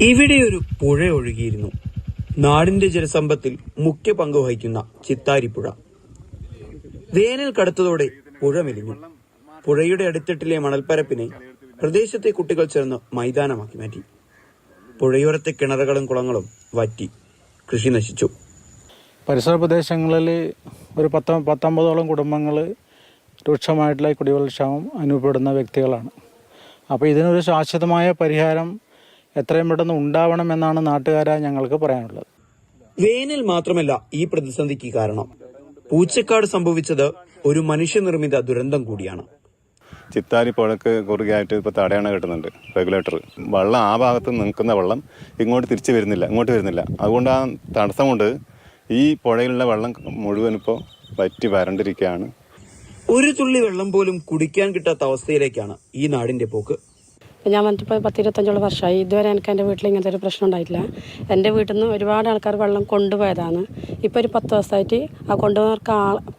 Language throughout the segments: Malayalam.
ഇവിടെ ഒരു പുഴ ഒഴുകിയിരുന്നു. നാടിന്റെ ജലസമ്പത്തിൽ മുഖ്യ പങ്ക് വഹിക്കുന്ന ചിത്താരിപ്പുഴ. വേനൽ കടുത്തതോടെ പുഴ മെലിഞ്ഞു. പുഴയുടെ അടിത്തട്ടിലെ മണൽപ്പരപ്പിനെ പ്രദേശത്തെ കുട്ടികൾ ചേർന്ന് മൈതാനമാക്കി മാറ്റി. പുഴയോരത്തെ കിണറുകളും കുളങ്ങളും വറ്റി, കൃഷി നശിച്ചു. പരിസര പ്രദേശങ്ങളിൽ ഒരു 19 കുടുംബങ്ങൾ രൂക്ഷമായിട്ടുള്ള കുടിവെള്ളക്ഷാമം അനുഭവപ്പെടുന്ന വ്യക്തികളാണ്. അപ്പോൾ ഇതിനൊരു ശാശ്വതമായ പരിഹാരം എത്രയും പെട്ടെന്ന് ഉണ്ടാവണമെന്നാണ് നാട്ടുകാരായ ഞങ്ങൾക്ക് പറയാനുള്ളത്. വേനൽ മാത്രമല്ല ഈ പ്രതിസന്ധിക്ക് കാരണം. പൂച്ചക്കാട് സംഭവിച്ചത് ഒരു മനുഷ്യനിർമ്മിത ദുരന്തം കൂടിയാണ്. ചിത്താരി പുഴക്ക് കുറുകയായിട്ട് ഇപ്പോൾ തടയണ കെട്ടുന്നുണ്ട്, റെഗുലേറ്റർ. വെള്ളം ആ ഭാഗത്ത് നിൽക്കുന്ന വെള്ളം ഇങ്ങോട്ട് തിരിച്ചു വരുന്നില്ല, ഇങ്ങോട്ട് വരുന്നില്ല. അതുകൊണ്ട് ആ തടസ്സം കൊണ്ട് ഈ പുഴയിലുള്ള വെള്ളം മുഴുവൻ ഇപ്പോൾ വറ്റി വരണ്ടിരിക്കുകയാണ്. ഒരു തുള്ളി വെള്ളം പോലും കുടിക്കാൻ കിട്ടാത്ത അവസ്ഥയിലേക്കാണ് ഈ നാടിന്റെ പോക്ക്. ഞാൻ വന്നിട്ടിപ്പോൾ 10-25 വർഷമായി. ഇതുവരെ എനിക്ക് എൻ്റെ വീട്ടിൽ ഇങ്ങനത്തെ ഒരു പ്രശ്നം ഉണ്ടായിട്ടില്ല. എൻ്റെ വീട്ടിൽ നിന്ന് ഒരുപാട് ആൾക്കാർ വെള്ളം കൊണ്ടുപോയതാണ്. ഇപ്പോൾ ഒരു 10 ദിവസമായിട്ട് ആ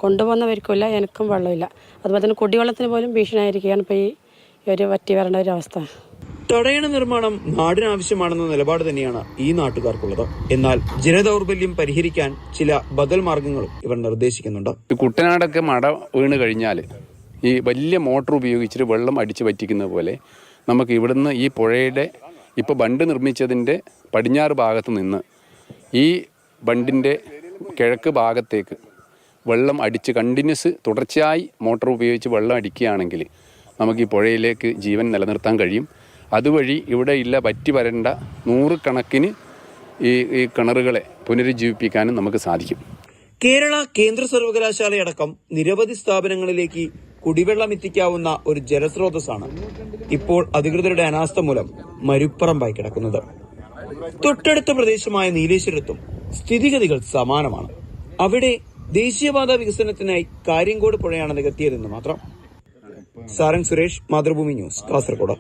കൊണ്ടുപോകുന്നവർക്കുമില്ല, എനിക്കും വെള്ളമില്ല. അതുപോലെ തന്നെ കുടിവെള്ളത്തിന് പോലും ഭീഷണിയായിരിക്കുകയാണ് ഇപ്പോൾ ഈ ഒരു വറ്റി വരേണ്ട ഒരു അവസ്ഥ. തടയണ നിർമ്മാണം നാടിനാവശ്യമാണെന്ന നിലപാട് തന്നെയാണ് ഈ നാട്ടുകാർക്കുള്ളത്. എന്നാൽ ജലദൗർബല്യം പരിഹരിക്കാൻ ചില ബദൽ മാർഗങ്ങളും ഇവർ നിർദ്ദേശിക്കുന്നുണ്ട്. കുട്ടനാടൊക്കെ മട വീണ് കഴിഞ്ഞാൽ ഈ വലിയ മോട്ടോർ ഉപയോഗിച്ചിട്ട് വെള്ളം അടിച്ച് വറ്റിക്കുന്ന പോലെ നമുക്ക് ഇവിടുന്ന് ഈ പുഴയുടെ ഇപ്പോൾ ബണ്ട് നിർമ്മിച്ചതിൻ്റെ പടിഞ്ഞാറ് ഭാഗത്ത് നിന്ന് ഈ ബണ്ടിൻ്റെ കിഴക്ക് ഭാഗത്തേക്ക് വെള്ളം അടിച്ച് കണ്ടിന്യൂസ് തുടർച്ചയായി മോട്ടോർ ഉപയോഗിച്ച് വെള്ളം അടിക്കുകയാണെങ്കിൽ നമുക്ക് ഈ പുഴയിലേക്ക് ജീവൻ നിലനിർത്താൻ കഴിയും. അതുവഴി ഇവിടെയുള്ള വറ്റി വരേണ്ട 100 കണക്കിന് ഈ കിണറുകളെ പുനരുജ്ജീവിപ്പിക്കാനും നമുക്ക് സാധിക്കും. കേരള കേന്ദ്ര സർവകലാശാലയടക്കം നിരവധി സ്ഥാപനങ്ങളിലേക്ക് കുടിവെള്ളം എത്തിക്കാവുന്ന ഒരു ജലസ്രോതസ്സാണ് ഇപ്പോൾ അധികൃതരുടെ അനാസ്ഥ മൂലം മരുപ്പറമ്പായി കിടക്കുന്നത്. തൊട്ടടുത്ത പ്രദേശമായ നീലേശ്വരത്തും സ്ഥിതിഗതികൾ സമാനമാണ്. അവിടെ ദേശീയപാത വികസനത്തിനായി കാര്യങ്കോട് പുഴയാണ് നികത്തിയതെന്ന് മാത്രം. സാരംഗ് സുരേഷ്, മാതൃഭൂമി ന്യൂസ്, കാസർഗോഡ്.